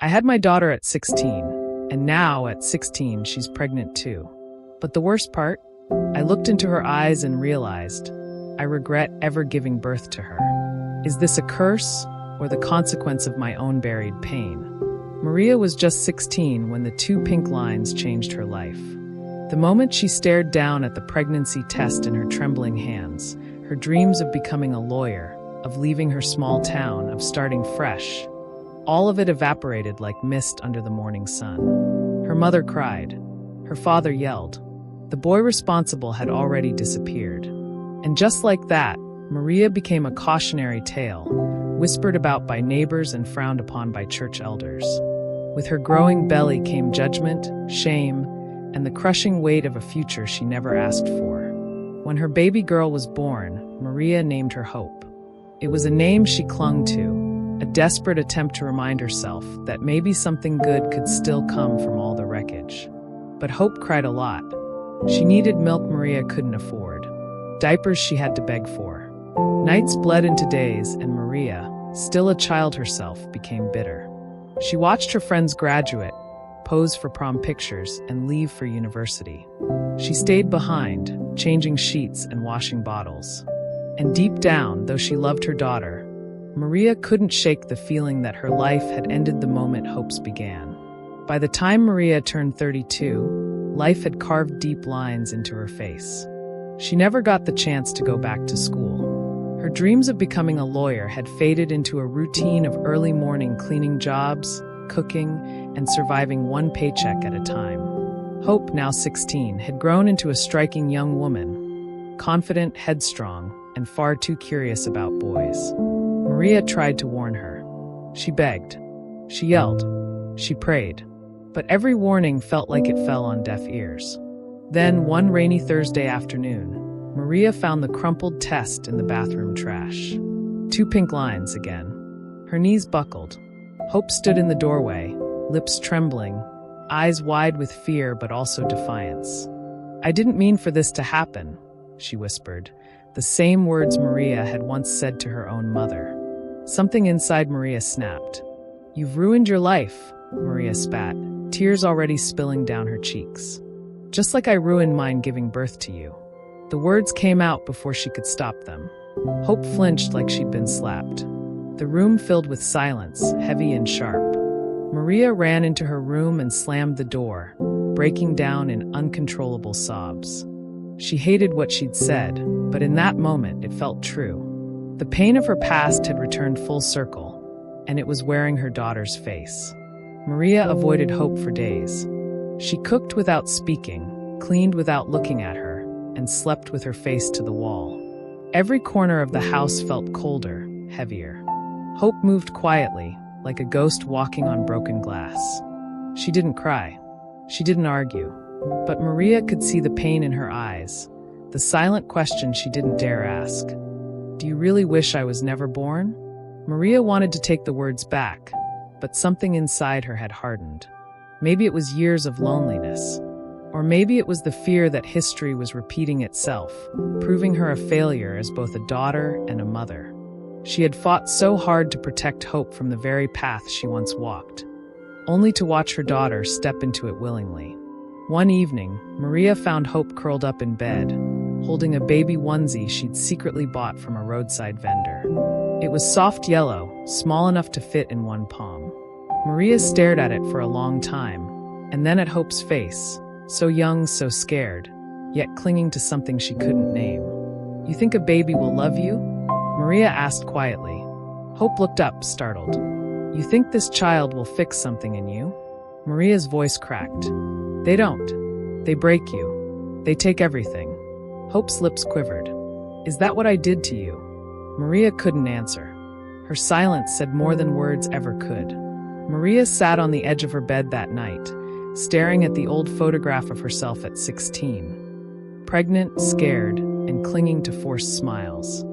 I had my daughter at 16, and now at 16 she's pregnant too. But the worst part? I looked into her eyes and realized I regret ever giving birth to her. Is this a curse or the consequence of my own buried pain? Maria was just 16 when the two pink lines changed her life. The moment she stared down at the pregnancy test in her trembling hands, her dreams of becoming a lawyer, of leaving her small town, of starting fresh, all of it evaporated like mist under the morning sun. Her mother cried. Her father yelled. The boy responsible had already disappeared. And just like that, Maria became a cautionary tale, whispered about by neighbors and frowned upon by church elders. With her growing belly came judgment, shame, and the crushing weight of a future she never asked for. When her baby girl was born, Maria named her Hope. It was a name she clung to, a desperate attempt to remind herself that maybe something good could still come from all the wreckage. But Hope cried a lot. She needed milk Maria couldn't afford, diapers she had to beg for. Nights bled into days, and Maria, still a child herself, became bitter. She watched her friends graduate, pose for prom pictures, and leave for university. She stayed behind, changing sheets and washing bottles. And deep down, though she loved her daughter, Maria couldn't shake the feeling that her life had ended the moment hopes began. By the time Maria turned 32, life had carved deep lines into her face. She never got the chance to go back to school. Her dreams of becoming a lawyer had faded into a routine of early morning cleaning jobs, cooking, and surviving one paycheck at a time. Hope, now 16, had grown into a striking young woman, confident, headstrong, and far too curious about boys. Maria tried to warn her. She begged. She yelled. She prayed. But every warning felt like it fell on deaf ears. Then, one rainy Thursday afternoon, Maria found the crumpled test in the bathroom trash. Two pink lines again. Her knees buckled. Hope stood in the doorway, lips trembling, eyes wide with fear but also defiance. "I didn't mean for this to happen," she whispered, the same words Maria had once said to her own mother. Something inside Maria snapped. "You've ruined your life," Maria spat, tears already spilling down her cheeks. "Just like I ruined mine giving birth to you." The words came out before she could stop them. Hope flinched like she'd been slapped. The room filled with silence, heavy and sharp. Maria ran into her room and slammed the door, breaking down in uncontrollable sobs. She hated what she'd said, but in that moment it felt true. The pain of her past had returned full circle, and it was wearing her daughter's face. Maria avoided Hope for days. She cooked without speaking, cleaned without looking at her, and slept with her face to the wall. Every corner of the house felt colder, heavier. Hope moved quietly, like a ghost walking on broken glass. She didn't cry. She didn't argue. But Maria could see the pain in her eyes, the silent question she didn't dare ask. "Do you really wish I was never born?" Maria wanted to take the words back, but something inside her had hardened. Maybe it was years of loneliness. Or maybe it was the fear that history was repeating itself, proving her a failure as both a daughter and a mother. She had fought so hard to protect Hope from the very path she once walked, only to watch her daughter step into it willingly. One evening, Maria found Hope curled up in bed, holding a baby onesie she'd secretly bought from a roadside vendor. It was soft yellow, small enough to fit in one palm. Maria stared at it for a long time, and then at Hope's face, so young, so scared, yet clinging to something she couldn't name. "You think a baby will love you?" Maria asked quietly. Hope looked up, startled. "You think this child will fix something in you?" Maria's voice cracked. "They don't. They break you. They take everything." Hope's lips quivered. "Is that what I did to you?" Maria couldn't answer. Her silence said more than words ever could. Maria sat on the edge of her bed that night, staring at the old photograph of herself at 16. Pregnant, scared, and clinging to forced smiles.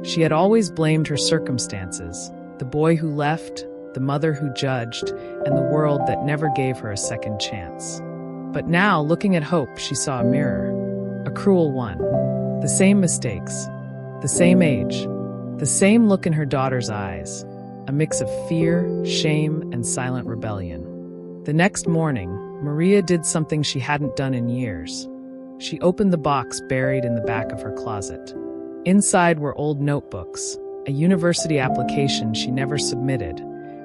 She had always blamed her circumstances, the boy who left, the mother who judged, and the world that never gave her a second chance. But now, looking at Hope, she saw a mirror. A cruel one. The same mistakes. The same age. The same look in her daughter's eyes. a mix of fear, shame, and silent rebellion. The next morning, Maria did something she hadn't done in years. She opened the box buried in the back of her closet. Inside were old notebooks, a university application she never submitted,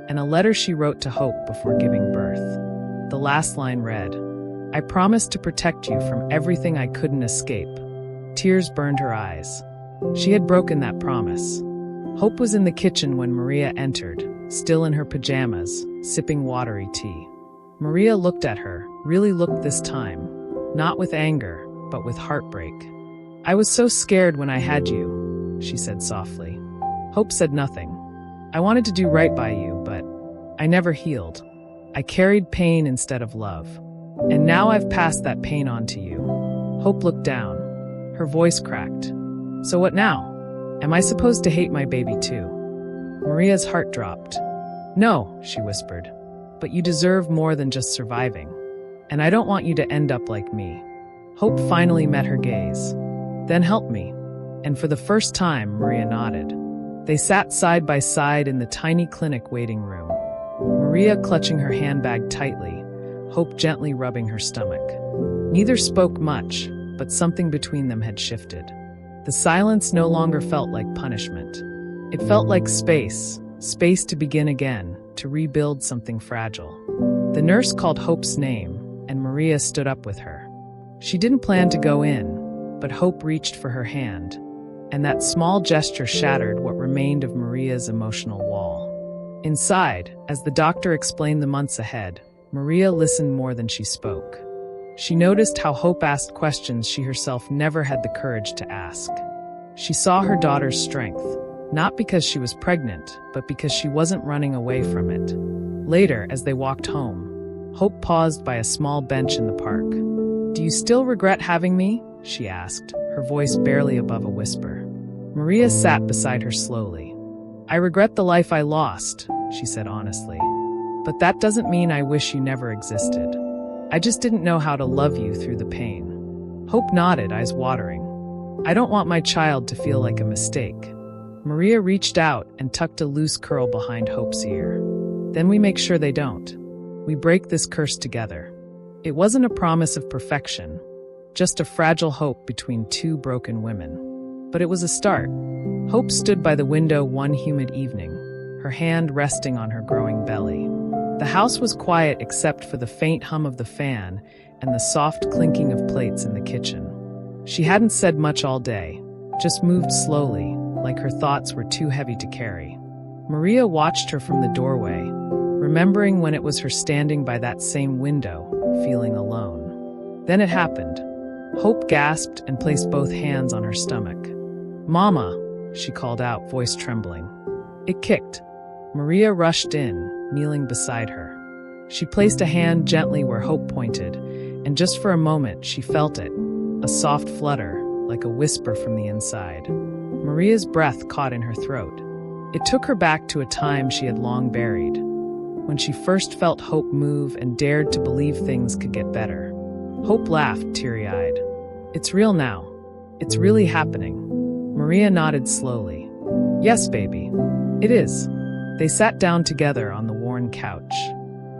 and a letter she wrote to Hope before giving birth. The last line read, "I promised to protect you from everything I couldn't escape." Tears burned her eyes. She had broken that promise. Hope was in the kitchen when Maria entered, still in her pajamas, sipping watery tea. Maria looked at her, really looked this time, not with anger, but with heartbreak. "I was so scared when I had you," she said softly. Hope said nothing. "I wanted to do right by you, but I never healed. I carried pain instead of love. And now I've passed that pain on to you." Hope looked down. Her voice cracked. "So what now? Am I supposed to hate my baby too?" Maria's heart dropped. "No," she whispered, "but you deserve more than just surviving. And I don't want you to end up like me." Hope finally met her gaze. "Then help me." And for the first time, Maria nodded. They sat side by side in the tiny clinic waiting room. Maria clutching her handbag tightly, Hope gently rubbing her stomach. Neither spoke much, but something between them had shifted. The silence no longer felt like punishment. It felt like space to begin again, to rebuild something fragile. The nurse called Hope's name, and Maria stood up with her. She didn't plan to go in, but Hope reached for her hand, and that small gesture shattered what remained of Maria's emotional wall. Inside, as the doctor explained the months ahead, Maria listened more than she spoke. She noticed how Hope asked questions she herself never had the courage to ask. She saw her daughter's strength, not because she was pregnant, but because she wasn't running away from it. Later, as they walked home, Hope paused by a small bench in the park. "Do you still regret having me?" she asked, her voice barely above a whisper. Maria sat beside her slowly. "I regret the life I lost," she said honestly. "But that doesn't mean I wish you never existed. I just didn't know how to love you through the pain." Hope nodded, eyes watering. "I don't want my child to feel like a mistake." Maria reached out and tucked a loose curl behind Hope's ear. "Then we make sure they don't. We break this curse together." It wasn't a promise of perfection, just a fragile hope between two broken women. But it was a start. Hope stood by the window one humid evening, her hand resting on her growing belly. The house was quiet except for the faint hum of the fan and the soft clinking of plates in the kitchen. She hadn't said much all day, just moved slowly, like her thoughts were too heavy to carry. Maria watched her from the doorway, remembering when it was her standing by that same window, feeling alone. Then it happened. Hope gasped and placed both hands on her stomach. "Mama," she called out, voice trembling. It kicked. Maria rushed in, kneeling beside her. She placed a hand gently where Hope pointed, and just for a moment she felt it, a soft flutter, like a whisper from the inside. Maria's breath caught in her throat. It took her back to a time she had long buried, when she first felt Hope move and dared to believe things could get better. Hope laughed, teary-eyed. "It's real now. It's really happening." Maria nodded slowly. "Yes, baby. It is." They sat down together on the worn couch.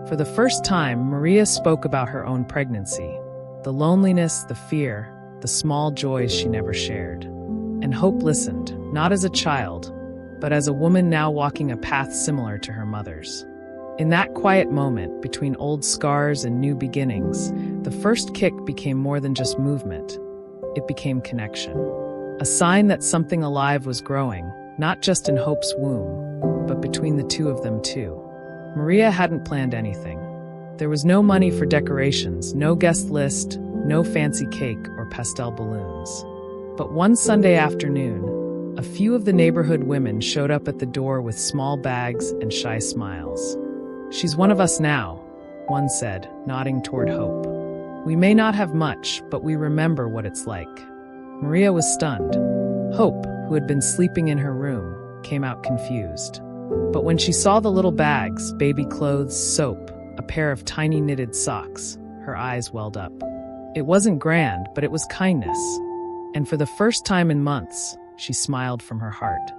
For the first time, Maria spoke about her own pregnancy, the loneliness, the fear, the small joys she never shared. And Hope listened, not as a child, but as a woman now walking a path similar to her mother's. In that quiet moment, between old scars and new beginnings, the first kick became more than just movement. It became connection. A sign that something alive was growing, not just in Hope's womb, but between the two of them too. Maria hadn't planned anything. There was no money for decorations, no guest list, no fancy cake or pastel balloons. But one Sunday afternoon, a few of the neighborhood women showed up at the door with small bags and shy smiles. "She's one of us now," one said, nodding toward Hope. "We may not have much, but we remember what it's like." Maria was stunned. Hope, who had been sleeping in her room, came out confused. But when she saw the little bags, baby clothes, soap, a pair of tiny knitted socks, her eyes welled up. It wasn't grand, but it was kindness. And for the first time in months, she smiled from her heart.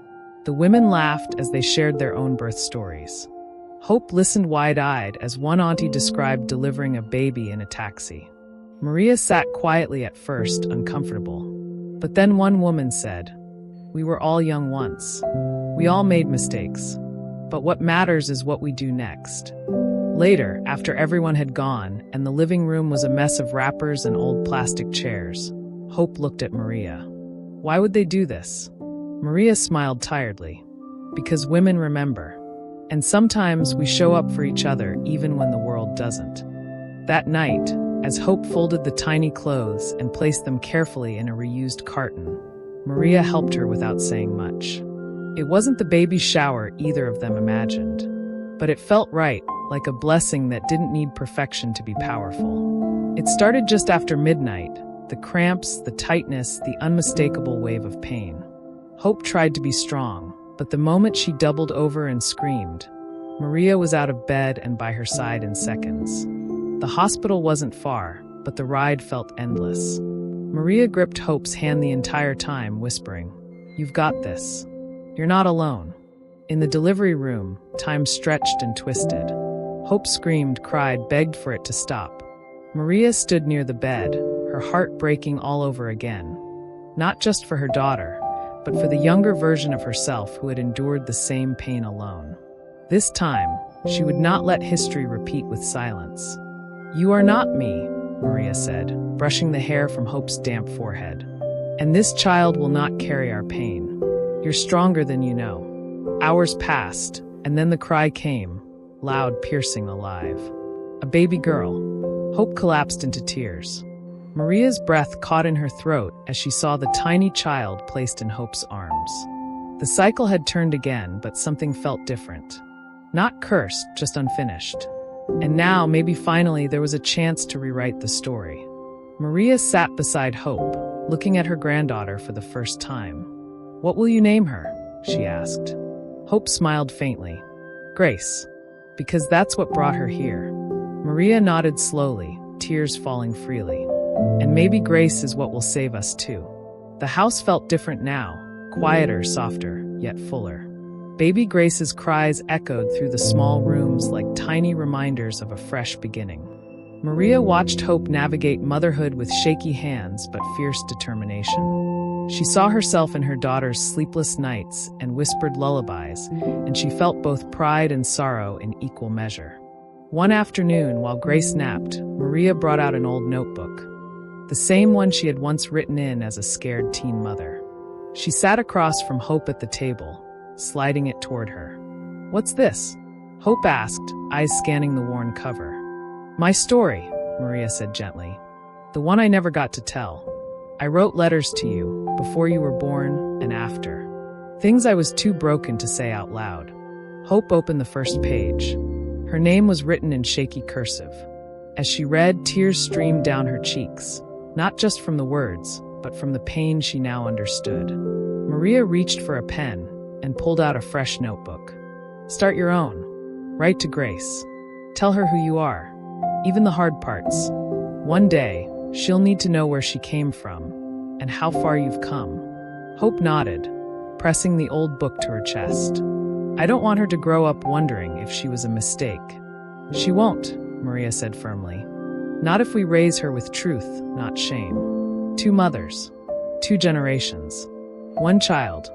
The women laughed as they shared their own birth stories. Hope listened wide-eyed as one auntie described delivering a baby in a taxi. Maria sat quietly at first, uncomfortable. But then one woman said, "We were all young once. We all made mistakes. But what matters is what we do next." Later, after everyone had gone and the living room was a mess of wrappers and old plastic chairs, Hope looked at Maria. Why would they do this? Maria smiled tiredly. Because women remember. And sometimes we show up for each other even when the world doesn't. That night, as Hope folded the tiny clothes and placed them carefully in a reused carton, Maria helped her without saying much. It wasn't the baby shower either of them imagined, but it felt right, like a blessing that didn't need perfection to be powerful. It started just after midnight, the cramps, the tightness, the unmistakable wave of pain. Hope tried to be strong, but the moment she doubled over and screamed, Maria was out of bed and by her side in seconds. The hospital wasn't far, but the ride felt endless. Maria gripped Hope's hand the entire time, whispering, "You've got this. You're not alone." In the delivery room, time stretched and twisted. Hope screamed, cried, begged for it to stop. Maria stood near the bed, her heart breaking all over again. Not just for her daughter, but for the younger version of herself who had endured the same pain alone. This time, she would not let history repeat with silence. "You are not me," Maria said, brushing the hair from Hope's damp forehead. "And this child will not carry our pain. You're stronger than you know." Hours passed, and then the cry came, loud, piercing, alive. A baby girl. Hope collapsed into tears. Maria's breath caught in her throat as she saw the tiny child placed in Hope's arms. The cycle had turned again, but something felt different. Not cursed, just unfinished. And now, maybe finally, there was a chance to rewrite the story. Maria sat beside Hope, looking at her granddaughter for the first time. "What will you name her?" she asked. Hope smiled faintly. "Grace. Because that's what brought her here." Maria nodded slowly, tears falling freely. "And maybe Grace is what will save us too." The house felt different now, quieter, softer, yet fuller. Baby Grace's cries echoed through the small rooms like tiny reminders of a fresh beginning. Maria watched Hope navigate motherhood with shaky hands but fierce determination. She saw herself in her daughter's sleepless nights and whispered lullabies, and she felt both pride and sorrow in equal measure. One afternoon, while Grace napped, Maria brought out an old notebook, the same one she had once written in as a scared teen mother. She sat across from Hope at the table, sliding it toward her. "What's this?" Hope asked, eyes scanning the worn cover. "My story," Maria said gently. "The one I never got to tell. I wrote letters to you, before you were born and after. Things I was too broken to say out loud." Hope opened the first page. Her name was written in shaky cursive. As she read, tears streamed down her cheeks, not just from the words, but from the pain she now understood. Maria reached for a pen and pulled out a fresh notebook. "Start your own. Write to Grace. Tell her who you are, even the hard parts. One day, she'll need to know where she came from and how far you've come." Hope nodded, pressing the old book to her chest. "I don't want her to grow up wondering if she was a mistake." "She won't," Maria said firmly. "Not if we raise her with truth, not shame. 2 mothers, 2 generations, 1 child,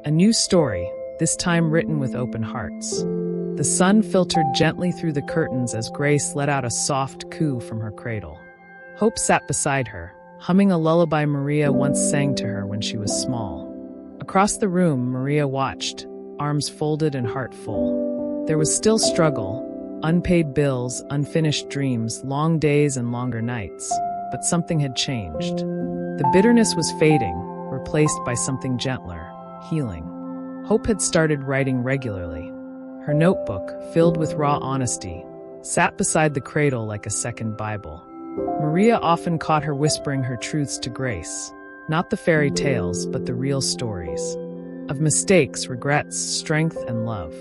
a new story, this time written with open hearts." The sun filtered gently through the curtains as Grace let out a soft coo from her cradle. Hope sat beside her, humming a lullaby Maria once sang to her when she was small. Across the room, Maria watched, arms folded and heart full. There was still struggle, unpaid bills, unfinished dreams, long days and longer nights, but something had changed. The bitterness was fading, replaced by something gentler, healing. Hope had started writing regularly. Her notebook, filled with raw honesty, sat beside the cradle like a second Bible. Maria often caught her whispering her truths to Grace, not the fairy tales, but the real stories. Of mistakes, regrets, strength, and love.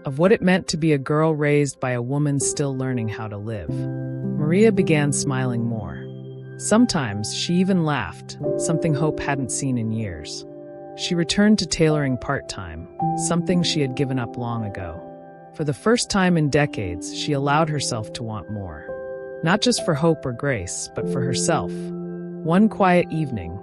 Of what it meant to be a girl raised by a woman still learning how to live. Maria began smiling more. Sometimes she even laughed, something Hope hadn't seen in years. She returned to tailoring part-time, something she had given up long ago. For the first time in decades, she allowed herself to want more. Not just for Hope or Grace, but for herself. One quiet evening,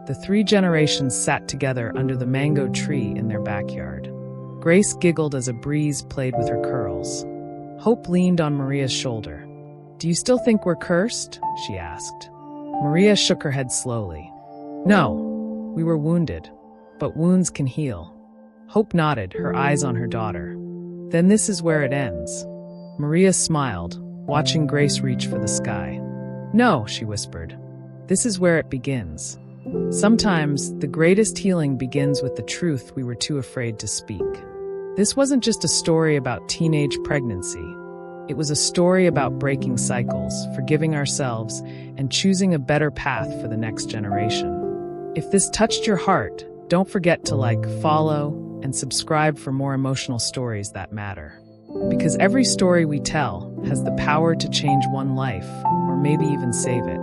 the three generations sat together under the mango tree in their backyard. Grace giggled as a breeze played with her curls. Hope leaned on Maria's shoulder. "Do you still think we're cursed?" she asked. Maria shook her head slowly. "No, we were wounded, but wounds can heal." Hope nodded, her eyes on her daughter. "Then this is where it ends." Maria smiled, watching Grace reach for the sky. "No," she whispered. "This is where it begins." Sometimes, the greatest healing begins with the truth we were too afraid to speak. This wasn't just a story about teenage pregnancy. It was a story about breaking cycles, forgiving ourselves, and choosing a better path for the next generation. If this touched your heart, don't forget to like, follow, and subscribe for more emotional stories that matter. Because every story we tell has the power to change one life, or maybe even save it.